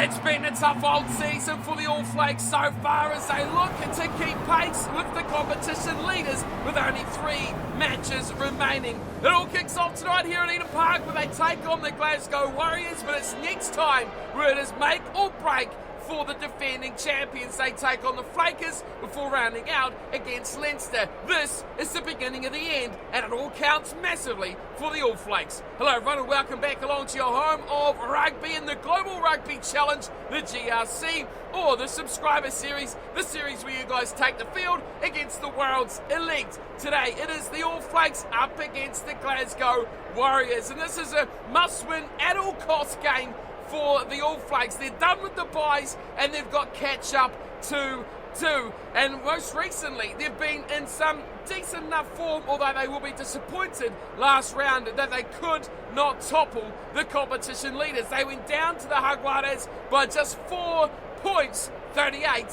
It's been a tough old season for the All Flakes so far as they look to keep pace with the competition leaders with only 3 matches remaining. It all kicks off tonight here at Eden Park where they take on the Glasgow Warriors, but it's next time where it is make or break for the defending champions. They take on the Flakes before rounding out against Leinster. This is the beginning of the end, and it all counts massively for the All Flakes. Hello everyone and welcome back along to your home of rugby in the Global Rugby Challenge, the GRC, or the Subscriber Series, the series where you guys take the field against the world's elite. Today it is the All Flakes up against the Glasgow Warriors, and this is a must-win at all cost game for the All Flakes. They're done with the byes and they've got catch up to do. And most recently they've been in some decent enough form, although they will be disappointed last round that they could not topple the competition leaders. They went down to the Jaguares by just 4 points, 38-34.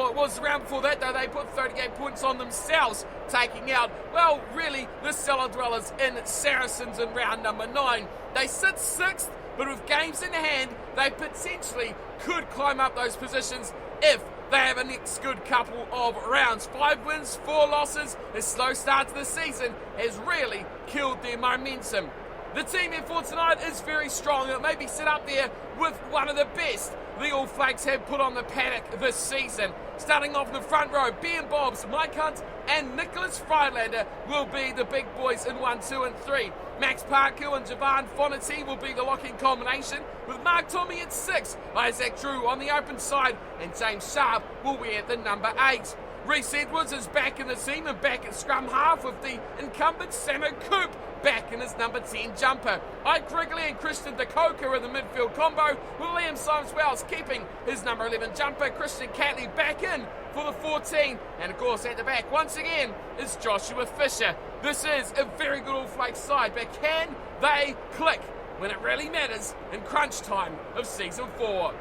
It was the round before that though they put 38 points on themselves, taking out, well, really the cellar dwellers in Saracens in round number 9. They sit 6th, but with games in hand, they potentially could climb up those positions if they have a next good couple of rounds. 5 wins, 4 losses. A slow start to the season has really killed their momentum. The team here for tonight is very strong. It may be set up there with one of the best the All Flakes have put on the paddock this season. Starting off in the front row, Ben Bobbs, Mike Hunt and Nicholas Friedlander will be the big boys in 1, 2 and 3. Max Parkhill and Javan Fonity will be the locking combination, with Mark Tommy at 6, Isaac Drew on the open side, and James Sharp will wear the number 8. Reece Edwards is back in the team and back at scrum half with the incumbent Samo Coop back in his number 10 jumper. Ike Wrigley and Christian DeCoker in the midfield combo, with Liam Symes-Wells keeping his number 11 jumper. Christian Catley back in for the 14, and of course at the back once again is Joshua Fisher. This is a very good All Flakes side, but can they click when it really matters in crunch time of season 4?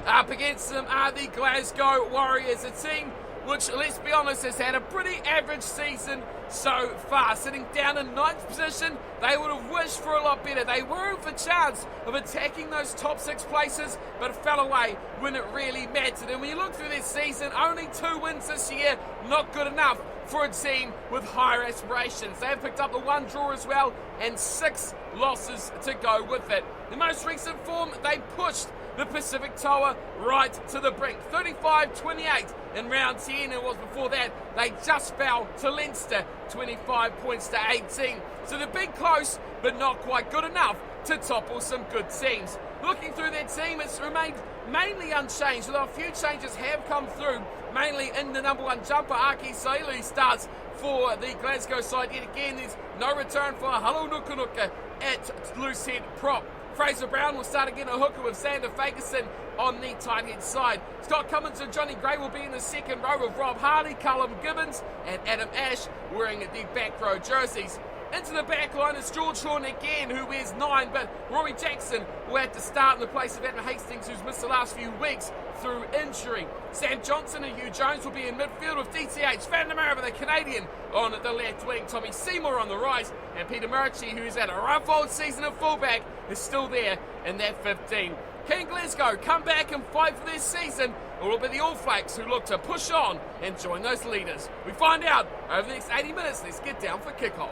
Up against them are the Glasgow Warriors, a team which, let's be honest, has had a pretty average season so far. Sitting down in 9th position, they would have wished for a lot better. They were with a chance of attacking those top 6 places, but fell away when it really mattered. And when you look through this season, only 2 wins this year, not good enough for a team with higher aspirations. They have picked up the 1 draw as well, and 6 losses to go with it. In most recent form, they pushed the Pacific Tower right to the brink. 35-28 in round 10, and was before that they just fell to Leinster 25 points to 18. So they're big close, but not quite good enough to topple some good teams. Looking through their team, it's remained mainly unchanged, although a few changes have come through, mainly in the number 1 jumper. Aki Sailu starts for the Glasgow side yet again. There's no return for Halu Nukunuka at loose head prop. Fraser Brown will start again a hooker with Xander Fagerson on the tight head side. Scott Cummins and Johnny Gray will be in the second row with Rob Harley, Callum Gibbons and Adam Ash wearing the back row jerseys. Into the back line is George Horn again, who wears 9, but Rory Jackson will have to start in the place of Adam Hastings, who's missed the last few weeks through injury. Sam Johnson and Hugh Jones will be in midfield with DTH, Van der Merwe, the Canadian, on the left wing, Tommy Seymour on the right, and Peter Murchie, who's had a rough old season at fullback, is still there in that 15. Can Glasgow come back and fight for this season, or will it be the All Flakes who look to push on and join those leaders? We find out over the next 80 minutes. Let's get down for kickoff.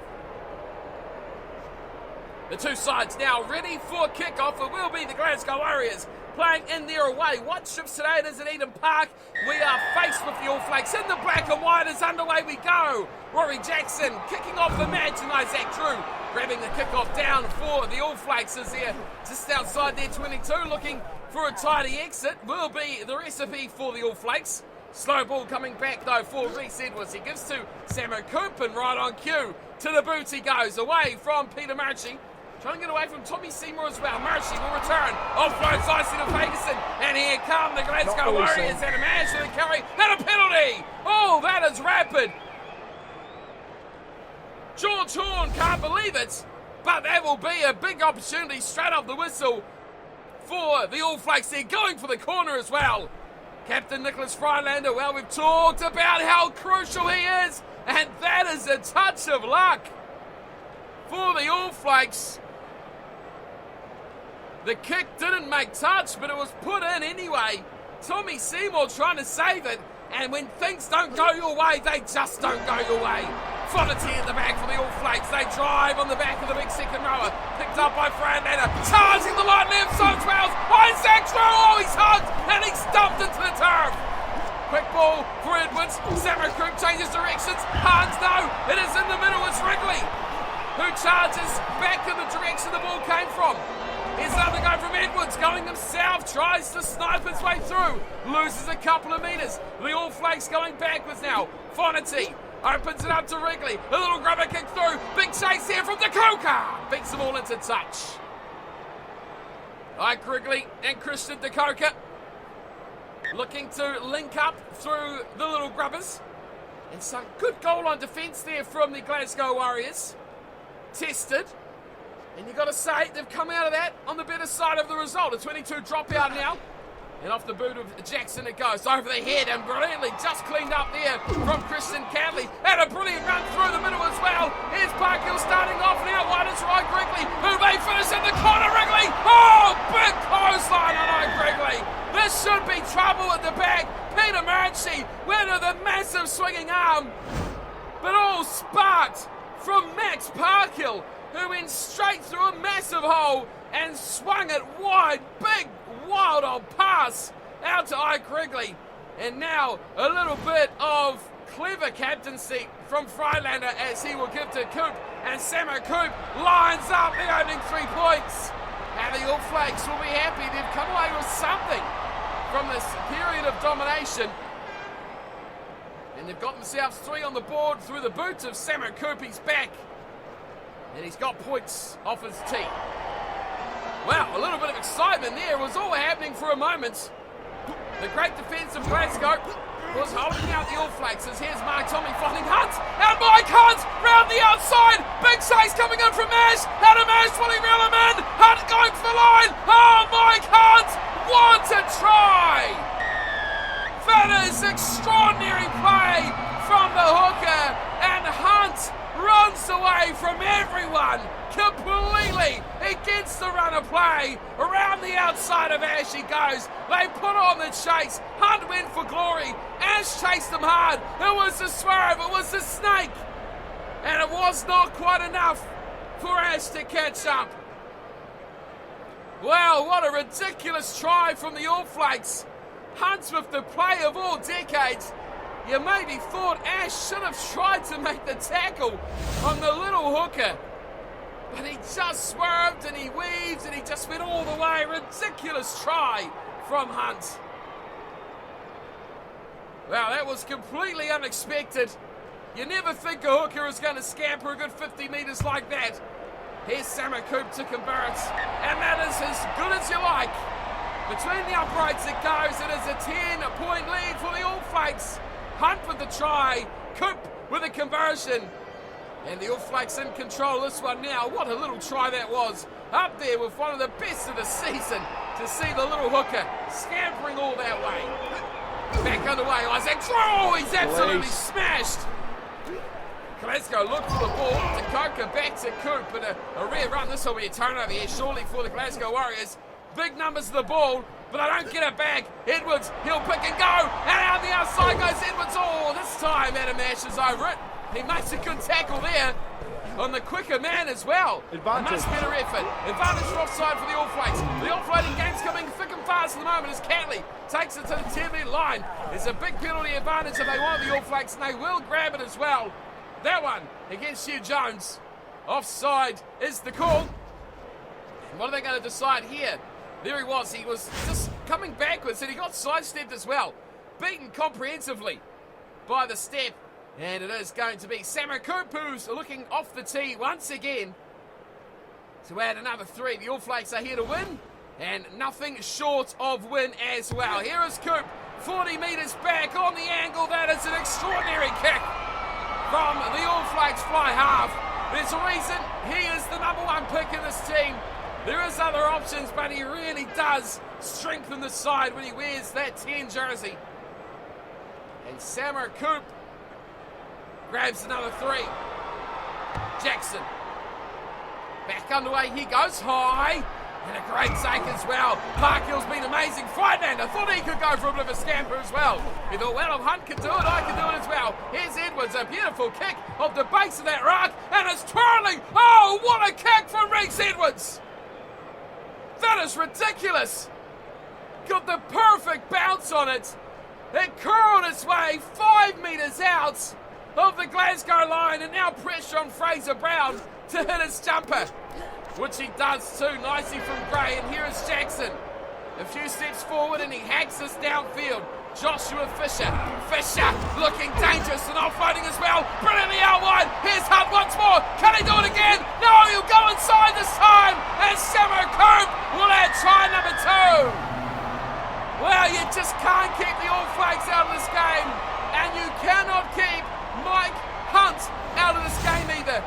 The two sides now ready for kickoff. It will be the Glasgow Warriors playing in their away. What trips today it is at Eden Park. We are faced with the All Flakes in the black and white as underway we go. Rory Jackson kicking off the match, and Isaac Drew grabbing the kickoff down for the All Flakes as they're just outside their 22, looking for a tidy exit. Will be the recipe for the All Flakes. Slow ball coming back though for Reece Edwards. He gives to Samo Coop, and right on cue to the boot he goes, away from Peter Murchie. Trying to get away from Tommy Seymour as well. Murchie will return. Offload nicely to Fagerson. And here come the Glasgow Warriors. And a man to the carry. And a penalty. Oh, that is rapid. George Horn can't believe it. But that will be a big opportunity straight off the whistle for the All Flakes. They're going for the corner as well. Captain Nicholas Friedlander, well, we've talked about how crucial he is. And that is a touch of luck for the All Flakes. The kick didn't make touch, but it was put in anyway. Tommy Seymour trying to save it, and when things don't go your way, they just don't go your way. Fonity in the back for the All Flakes. They drive on the back of the big second rower. Picked up by Friedlander. Charging the line left side 12. Isaac Drew. Oh, he's hugged and he's dumped into the turf. Quick ball for Edwards. Samakoop changes directions. Hans, no. It is in the middle. It's Wrigley who charges back in the direction the ball came from. Here's another go from Edwards, going himself, tries to snipe his way through, loses a couple of metres. The All Flakes going backwards now. Fonity opens it up to Wrigley. A little grubber kick through. Big chase here from Dakoka. Beats them all into touch. Ike Wrigley and Christian Dakoka looking to link up through the little grubbers. And some good goal line defence there from the Glasgow Warriors. Tested. And you've got to say, they've come out of that on the better side of the result. A 22 dropout now. And off the boot of Jackson it goes. Over the head and brilliantly just cleaned up there from Christian Cadley. And a brilliant run through the middle as well. Here's Parkhill starting off now. Wide is right Wrigley, who may finish in the corner. Wrigley! Oh, big clothesline on Ike Wrigley. This should be trouble at the back. Peter Murchie went with a massive swinging arm. But all sparked from Max Parkhill, who went straight through a massive hole and swung it wide. Big, wild old pass out to Ike Wrigley. And now a little bit of clever captaincy from Friedlander as he will give to Coop. And Samo Coop lines up the opening 3 points. And the All Flakes will be happy. They've come away with something from this period of domination. And they've got themselves 3 on the board through the boots of Samo Coop. He's back. And he's got points off his tee. Wow, a little bit of excitement there. It was all happening for a moment. The great defence of Glasgow was holding out the All Flakes as here's Mark Tommy finding Hunt. And Mike Hunt round the outside. Big chase coming in from Ash. Out of Ash, will he reel him in? Hunt going for the line. Oh, Mike Hunt! What a try! That is extraordinary play from the hooker. And Hunt runs away from everyone completely. He gets the run of play. Around the outside of Ash he goes. They put on the chase. Hunt went for glory. Ash chased him hard. It was the swerve. It was the snake. And it was not quite enough for Ash to catch up. Wow, what a ridiculous try from the All Flakes. Hunt's with the play of all decades. You maybe thought Ash should have tried to make the tackle on the little hooker. But he just swerved and he weaves and he just went all the way. Ridiculous try from Hunt. Wow, that was completely unexpected. You never think a hooker is going to scamper a good 50 metres like that. Here's Samo Coop to convert. And that is as good as you like. Between the uprights it goes. It is a 10-point lead for the All Flakes. Hunt with the try, Coop with a conversion. And the All Flakes in control this one now. What a little try that was. Up there with one of the best of the season to see the little hooker scampering all that way. Back underway, Isaac. Oh, he's absolutely smashed. Glasgow look for the ball. Dakoka back to Coop. But a rare run. This will be a turnover here surely for the Glasgow Warriors. Big numbers of the ball. But I don't get it back. Edwards, he'll pick and go. And out the outside goes Edwards. Oh, this time Adam Ash is over it. He makes a good tackle there on the quicker man as well. Advantage. A much better effort. Advantage for offside for the All Flakes. The offloading game's coming thick and fast at the moment as Catley takes it to the 10-metre line. There's a big penalty advantage if they want the All Flakes, and they will grab it as well. That one against Hugh Jones. Offside is the call. And what are they going to decide here? There he was just coming backwards and he got sidestepped as well. Beaten comprehensively by the step. And it is going to be Samo Coop who's looking off the tee once again to add another 3. The All Flakes are here to win and nothing short of win as well. Here is Coop, 40 metres back on the angle. That is an extraordinary kick from the All Flakes fly half. There's a reason he is the #1 pick in this team. There is other options, but he really does strengthen the side when he wears that 10 jersey. And Samo Coop grabs another 3. Jackson. Back underway, he goes high. And a great take as well. Parkhill's been amazing. Flightlander thought he could go for a bit of a scamper as well. He thought, well, if Hunt can do it, I can do it as well. Here's Edwards, a beautiful kick off the base of that rock, and it's twirling. Oh, what a kick from Reese Edwards. That is ridiculous. Got the perfect bounce on it. It curled its way 5 metres out of the Glasgow line, and now pressure on Fraser Brown to hit his jumper, which he does too nicely from Gray. And here is Jackson, a few steps forward, and he hacks this downfield. Joshua Fisher looking dangerous and offloading as well, brilliantly out wide. Here's Hunt once more, can he do it again? No, he'll go inside this time, and Samo Coop will add try number 2. Well, you just can't keep the All Flakes out of this game, and you cannot keep Mike Hunt out of this game either.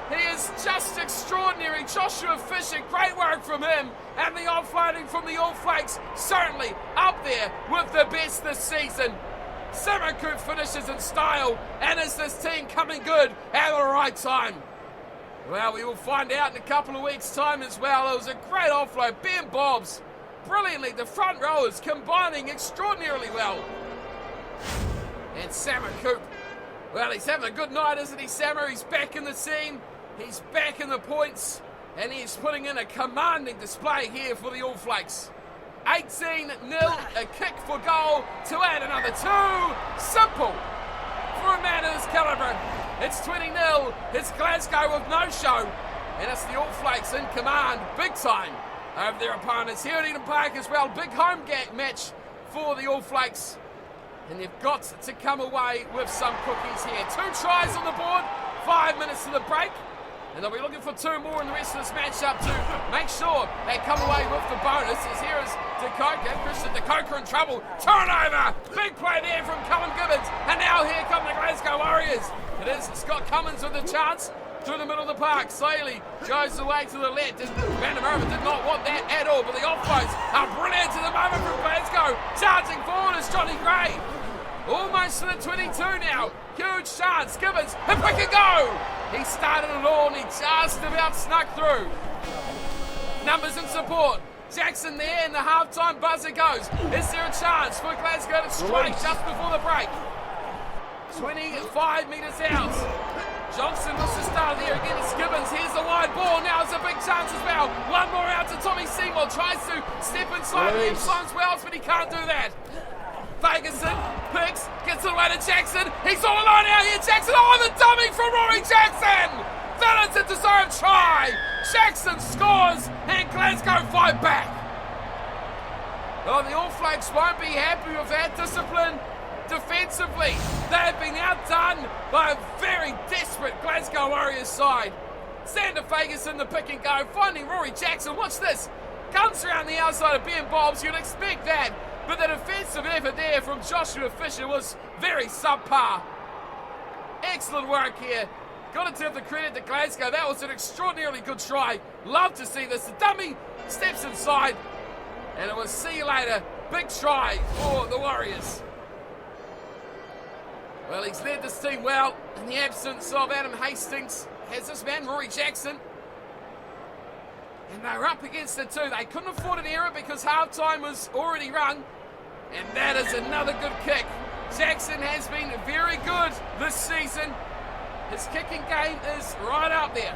He is just extraordinary. Joshua Fisher, great work from him, and the offloading from the All Flakes certainly up there with the best this season. Samakoop finishes in style, and is this team coming good at the right time? Well, we will find out in a couple of weeks' time as well. It was a great offload. Ben Bobs, brilliantly, the front rowers combining extraordinarily well. And Samakoop, well, he's having a good night, isn't he, Samo? He's back in the scene. He's back in the points, and he's putting in a commanding display here for the All Flakes. 18-0, a kick for goal to add another 2. Simple for a man of his calibre. It's 20-0. It's Glasgow with no show, and it's the All Flakes in command big time over their opponents here at Eden Park as well. Big home match for the All Flakes, and they've got to come away with some cookies here. 2 tries on the board, 5 minutes to the break. And they'll be looking for 2 more in the rest of this matchup to make sure they come away with the bonus. As here is Dakota, Christian Dakota in trouble. Turnover! Big play there from Cullen Gibbons. And now here come the Glasgow Warriors. It is Scott Cummins with the chance through the middle of the park. Saley goes away to the left. Van der Merwe did not want that at all, but the offloads are brilliant to the moment from Glasgow. Charging forward is Johnny Gray. Almost to the 22 now. Huge chance. Gibbons, and quick and go! He started it all and he just about snuck through. Numbers in support. Jackson there, and the halftime buzzer goes. Is there a chance for Glasgow to strike just before the break? 25 metres out. Johnson wants to start there again. It's Gibbons. Here's the wide ball. Now it's a big chance as well. One more out to Tommy Seymour. Tries to step inside the Simons Wells, but he can't do that. Ferguson picks, gets it away to Jackson. He's all alone out here. Jackson, oh, the dummy from Rory Jackson! That is a deserved try. Jackson scores, and Glasgow fight back. Well, the All Flakes won't be happy with that discipline defensively. They have been outdone by a very desperate Glasgow Warriors side. Sander Ferguson, the pick and go, finding Rory Jackson. Watch this. Guns around the outside of Ben Bobs. You'd expect that. But the defensive effort there from Joshua Fisher was very subpar. Excellent work here. Got to give the credit to Glasgow. That was an extraordinarily good try. Love to see this. The dummy steps inside, and it was see you later. Big try for the Warriors. Well, he's led this team well in the absence of Adam Hastings. Has this man, Rory Jackson. And they're up against it too. They couldn't afford an error because halftime was already run. And that is another good kick. Jackson has been very good this season. His kicking game is right up there.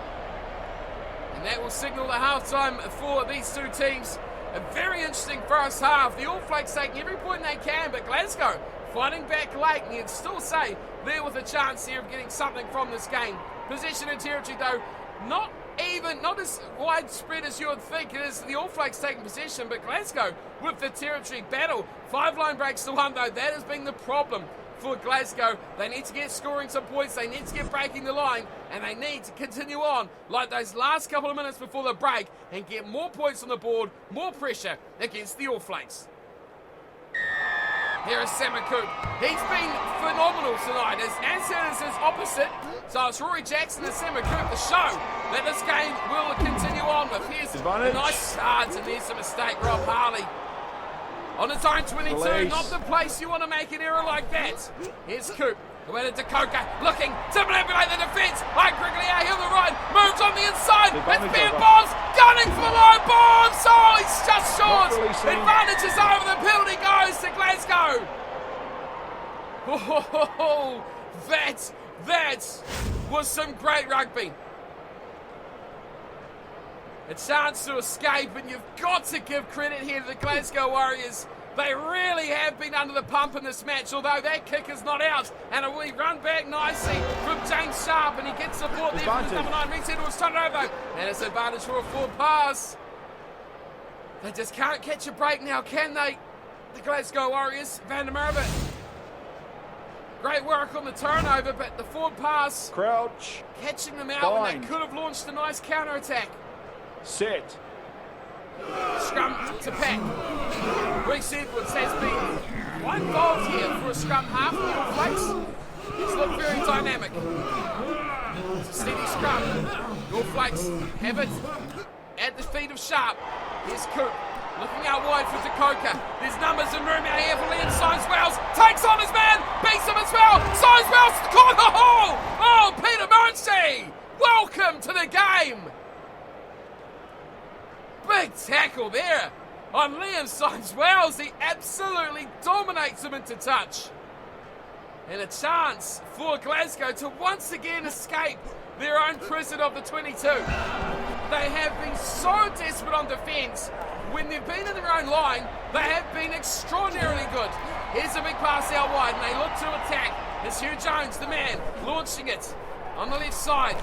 And that will signal the halftime for these two teams. A very interesting first half. The All Flakes taking every point they can, but Glasgow fighting back late. And you'd still say they're with a chance here of getting something from this game. Possession and territory though, not as widespread as you would think. It is the All Flakes taking possession, but Glasgow with the territory battle. 5 line breaks to 1 though. That has been the problem for Glasgow. They need to get scoring some points. They need to get breaking the line, and they need to continue on like those last couple of minutes before the break and get more points on the board, more pressure against the All Flakes. Here is Samakoop. He's been phenomenal tonight. As Anson is his opposite, so it's Rory Jackson and Samakoop, the show that this game will continue on with. Here's a nice start, and there's a mistake. Rob Harley on his own 22, not the place you want to make an error like that. Here's Coop. Away to Dakota, looking to manipulate the defence. Mike Grigley out here on the right, moves on the inside. It's Ben Bobs gunning for the line short. Advantage is over. The penalty goes to Glasgow. Oh, that was some great rugby. A chance to escape, and you've got to give credit here to the Glasgow Warriors. They really have been under the pump in this match, although that kick is not out. And it will run back nicely from James Sharp, and he gets support there from the number 9. Reset was turned over. And it's advantage for a forward pass. They just can't catch a break now, can they? The Glasgow Warriors, Van der Merwe. Great work on the turnover, but the forward pass. Crouch. Catching them out when they could have launched a nice counter-attack. Set. Scrum to pack. Reece Edwards has been quite involved here for a scrum half of the All Flakes. He's looked very dynamic. Steady scrum. The All Flakes have it at the feet of Sharp. Here's Coop. Looking out wide for Dakota. There's numbers and room out here for Liam Symes-Wells. Takes on his man. Beats him as well. Symes-Wells to the corner. Oh, Peter Murphy. Welcome to the game. Big tackle there on Liam Symes-Wells. He absolutely dominates him into touch. And a chance for Glasgow to once again escape their own prison of the 22. They have been so desperate on defence. When they've been in their own line, they have been extraordinarily good. Here's a big pass out wide, and they look to attack. It's Hugh Jones, the man, launching it on the left side.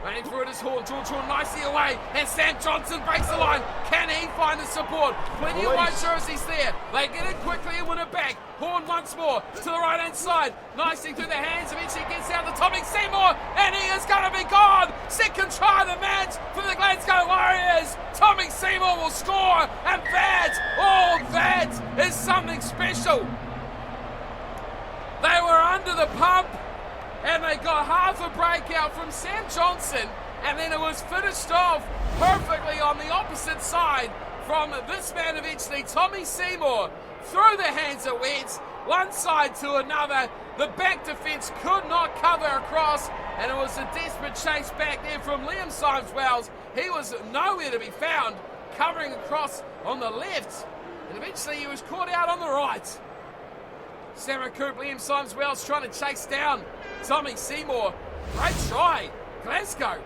Running through it is Horn. George Horn nicely away. And Sam Johnson breaks the line. Can he find the support? Plenty of white jerseys there. They get it quickly and win it back. Horn once more to the right-hand side. Nicely through the hands. Eventually gets out to Tommy Seymour. And he is going to be gone. Second try of the match for the Glasgow Warriors. Tommy Seymour will score. And that is something special. They were under the pump. And they got half a breakout from Sam Johnson, and then it was finished off perfectly on the opposite side from this man eventually, Tommy Seymour, through the hands of Wentz, one side to another. The back defence could not cover across, and it was a desperate chase back there from Liam Symes-Wells. He was nowhere to be found, covering across on the left, and eventually he was caught out on the right. Sarah Coop, Liam Symes-Wells trying to chase down Tommy Seymour. Great try. Glasgow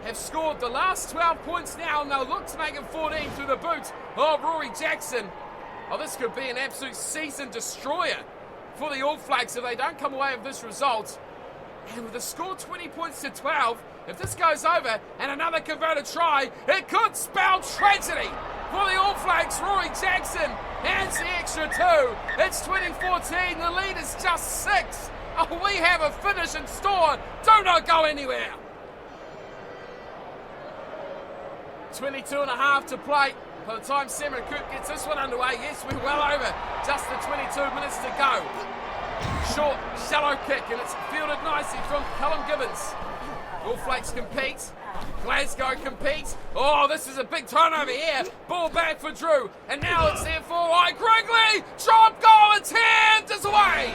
have scored the last 12 points now, and they'll look to make it 14 through the boot of Rory Jackson. Oh, this could be an absolute season destroyer for the All Flakes if they don't come away with this result. And with the score 20 points to 12, if this goes over and another converted try, it could spell tragedy for the All Flakes. Rory Jackson hands the extra 2. It's 2014. The lead is just 6. Oh, we have a finish in store. Do not go anywhere. 22 and a half to play. By the time Sarah Coop gets this one underway, yes, we're well over. Just the 22 minutes to go. Short, shallow kick, and it's fielded nicely from Callum Gibbons. All Flakes compete. Glasgow competes. Oh, this is a big turnover here. Ball back for Drew. And now it's there for Quigley. Drop goal. It's hand is away.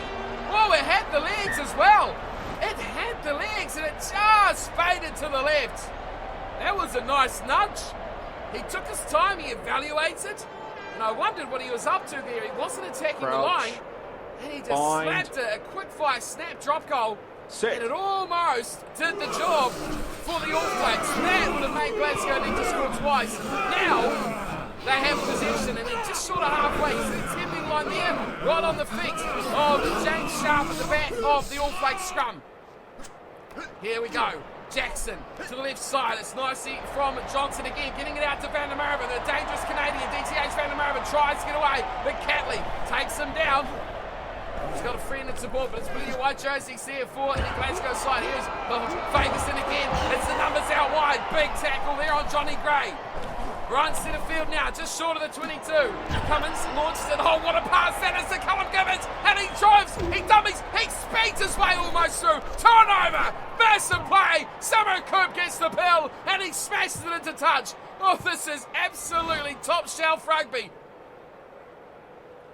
Oh, it had the legs as well. It had the legs, and it just faded to the left. That was a nice nudge. He took his time. He evaluated. And I wondered what he was up to there. He wasn't attacking the line. And he just slapped a quick fire snap drop goal. And it almost did the job for the All Blacks. That would have made Glasgow need to score twice. Now they have possession, and they're just short of halfway. So the tipping line there, right on the feet of James Sharp at the back of the All Blacks scrum. Here we go. Jackson to the left side. It's nicely from Johnson again, getting it out to Van der Merwe. The dangerous Canadian DTH Van der Merwe tries to get away, but Catley takes him down. He's got a friend in support, but it's plenty of white jerseys there for the Glasgow side. Here's Ferguson again. It's the numbers out wide. Big tackle there on Johnny Gray. Right centre field now, just short of the 22. Cummins launches it. Oh, what a pass that is to Callum Gibbons. And he drives, he dummies, he speeds his way almost through. Turnover, massive play. Sarah Coop gets the pill, and he smashes it into touch. Oh, this is absolutely top shelf rugby.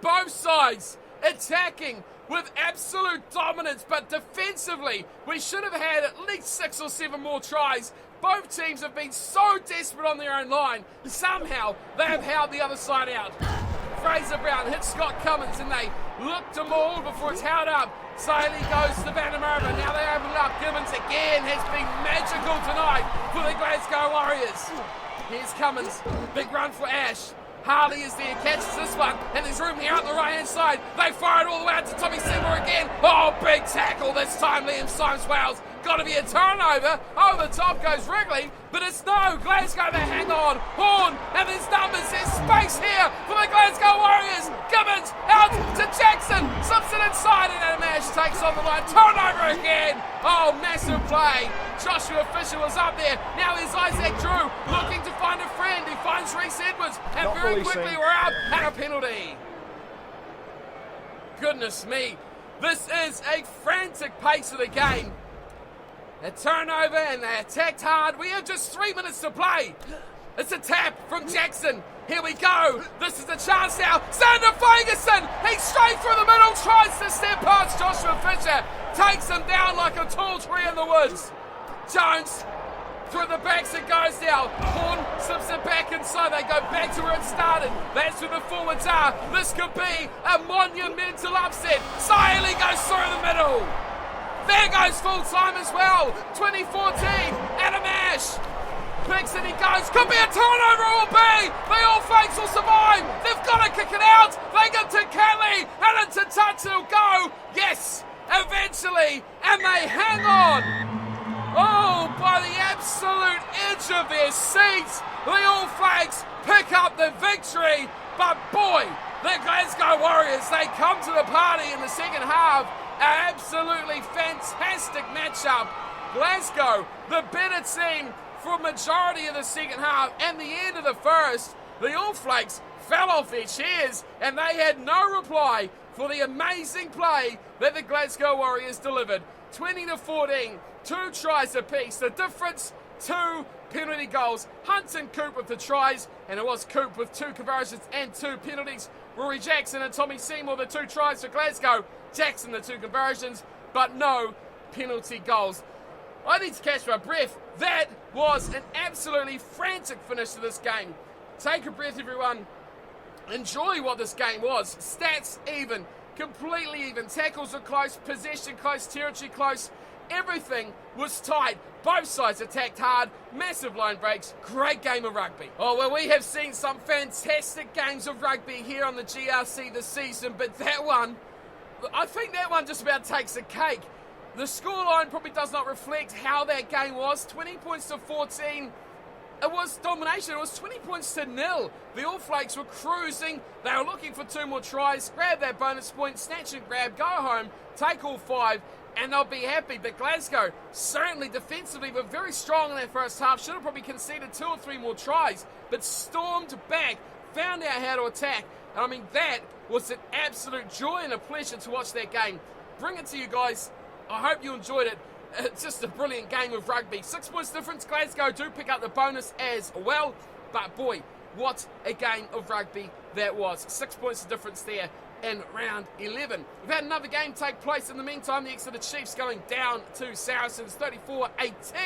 Both sides attacking with absolute dominance, but defensively, we should have had at least 6 or 7 more tries. Both teams have been so desperate on their own line. Somehow, they have held the other side out. Fraser Brown hits Scott Cummins and they look to maul before it's held up. Saley goes to Vandermerva. Now they open it up. Gibbons again has been magical tonight for the Glasgow Warriors. Here's Cummins. Big run for Ash. Harley is there, catches this one, and there's room here on the right-hand side. They fire it all the way out to Tommy Seymour again. Oh, big tackle this time, Liam Symes-Wales. Got to be a turnover. Over the top goes Wrigley, but it's no. Glasgow, they hang on. Horn, and there's numbers. There's space here for the Glasgow Warriors. Gibbons out to Jackson. Slips it inside, and Adam Ash takes on the line. Turnover again. Oh, massive play. Joshua Fisher was up there. Now here's Isaac Drew looking to find a friend. He finds Reese Edwards, and very quickly we're out and a penalty. Goodness me. This is a frantic pace of the game. A turnover and they attacked hard. We have just 3 minutes to play. It's a tap from Jackson. Here we go. This is the chance now. Sander Ferguson. He's straight through the middle. Tries to step past Joshua Fisher. Takes him down like a tall tree in the woods. Jones through the backs it goes now. Horn slips it back inside. They go back to where it started. That's where the forwards are. This could be a monumental upset. Saley goes through the middle. There goes full time as well. 2014. Adam Ash picks and he goes. Could be a turnover. It will be. The All Flakes will survive. They've got to kick it out. They get to Kelly and into Tatsu. Go. Yes. Eventually. And they hang on. Oh, by the absolute edge of their seats. The All Flakes pick up the victory. But boy, the Glasgow Warriors, they come to the party in the second half. Absolutely fantastic matchup. Glasgow, the better team for majority of the second half and the end of the first. The All Flakes fell off their chairs and they had no reply for the amazing play that the Glasgow Warriors delivered. 20-14, 2 tries apiece. The difference, 2 penalty goals. Hunt and Coop with the tries, and it was Coop with 2 conversions and 2 penalties. Rory Jackson and Tommy Seymour, the 2 tries for Glasgow. Jackson, the 2 conversions, but no penalty goals. I need to catch my breath. That was an absolutely frantic finish to this game. Take a breath, everyone. Enjoy what this game was. Stats even, completely even. Tackles were close, possession close, territory close. Everything was tight. Both sides attacked hard. Massive line breaks. Great game of rugby. Oh, well, we have seen some fantastic games of rugby here on the GRC this season, but that one, I think that one just about takes the cake. The scoreline probably does not reflect how that game was. 20 points to 14. It was domination. It was 20 points to 0. The All Flakes were cruising. They were looking for 2 more tries. Grab that bonus point. Snatch and grab. Go home. Take all 5. And they'll be happy. But Glasgow, certainly defensively, were very strong in that first half. Should have probably conceded 2 or 3 more tries. But stormed back. Found out how to attack. And I mean, that was an absolute joy and a pleasure to watch that game. Bring it to you guys. I hope you enjoyed it. It's just a brilliant game of rugby. 6 points difference. Glasgow do pick up the bonus as well. But boy, what a game of rugby that was. 6 points of difference there in round 11. We've had another game take place in the meantime. The Exeter Chiefs going down to Saracens 34-18.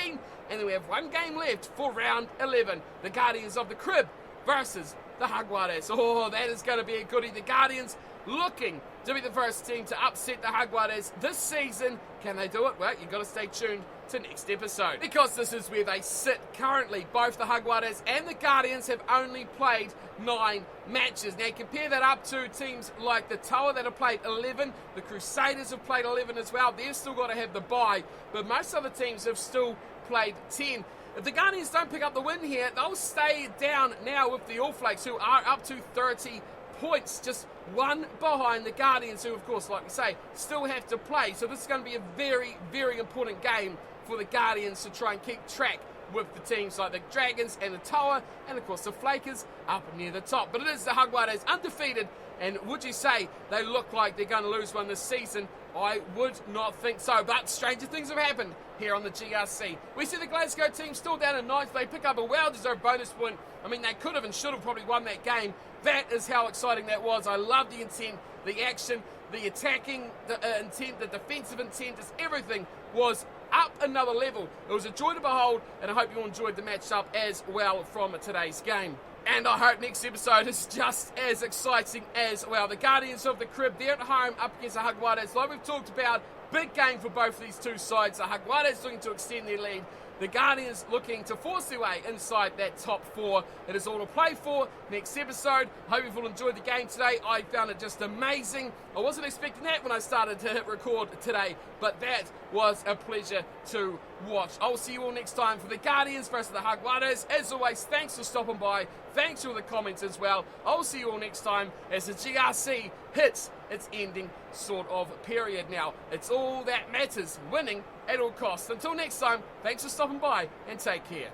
And then we have 1 game left for round 11. The Guardians of the Crib versus the Jaguares. Oh, that is going to be a goodie. The Guardians looking to be the first team to upset the Jaguares this season. Can they do it? Well, you've got to stay tuned to next episode, because this is where they sit currently. Both the Jaguares and the Guardians have only played 9 matches. Now compare that up to teams like the Toa that have played 11. The Crusaders have played 11 as well. They've still got to have the bye, but most other teams have still played 10. If the Guardians don't pick up the win here, they'll stay down now with the All Flakes, who are up to 30 points, just 1 behind the Guardians, who, of course, like we say, still have to play. So this is going to be a very, very important game for the Guardians to try and keep track with the teams like the Dragons and the Toa, and of course the Flakers up near the top. But it is the Jaguares undefeated, and would you say they look like they're going to lose one this season? I would not think so, but stranger things have happened here on the GRC. We see the Glasgow team still down in 9th. They pick up a well-deserved bonus point. I mean, they could have and should have probably won that game. That is how exciting that was. I love the intent, the action, the attacking intent, the defensive intent, just everything was up another level. It was a joy to behold, and I hope you all enjoyed the matchup as well from today's game. And I hope next episode is just as exciting as well. The Guardians of the Crib, they're at home up against the Jaguares. Like we've talked about, big game for both of these two sides. The Jaguares looking to extend their lead. The Guardians looking to force their way inside that top 4. It is all to play for next episode. Hope you've all enjoyed the game today. I found it just amazing. I wasn't expecting that when I started to hit record today, but that was a pleasure to watch. I'll see you all next time for the Guardians versus the Jaguares. As always, thanks for stopping by. Thanks for the comments as well. I'll see you all next time as the GRC hits its ending sort of period now. It's all that matters, winning at all costs. Until next time, thanks for stopping by and take care.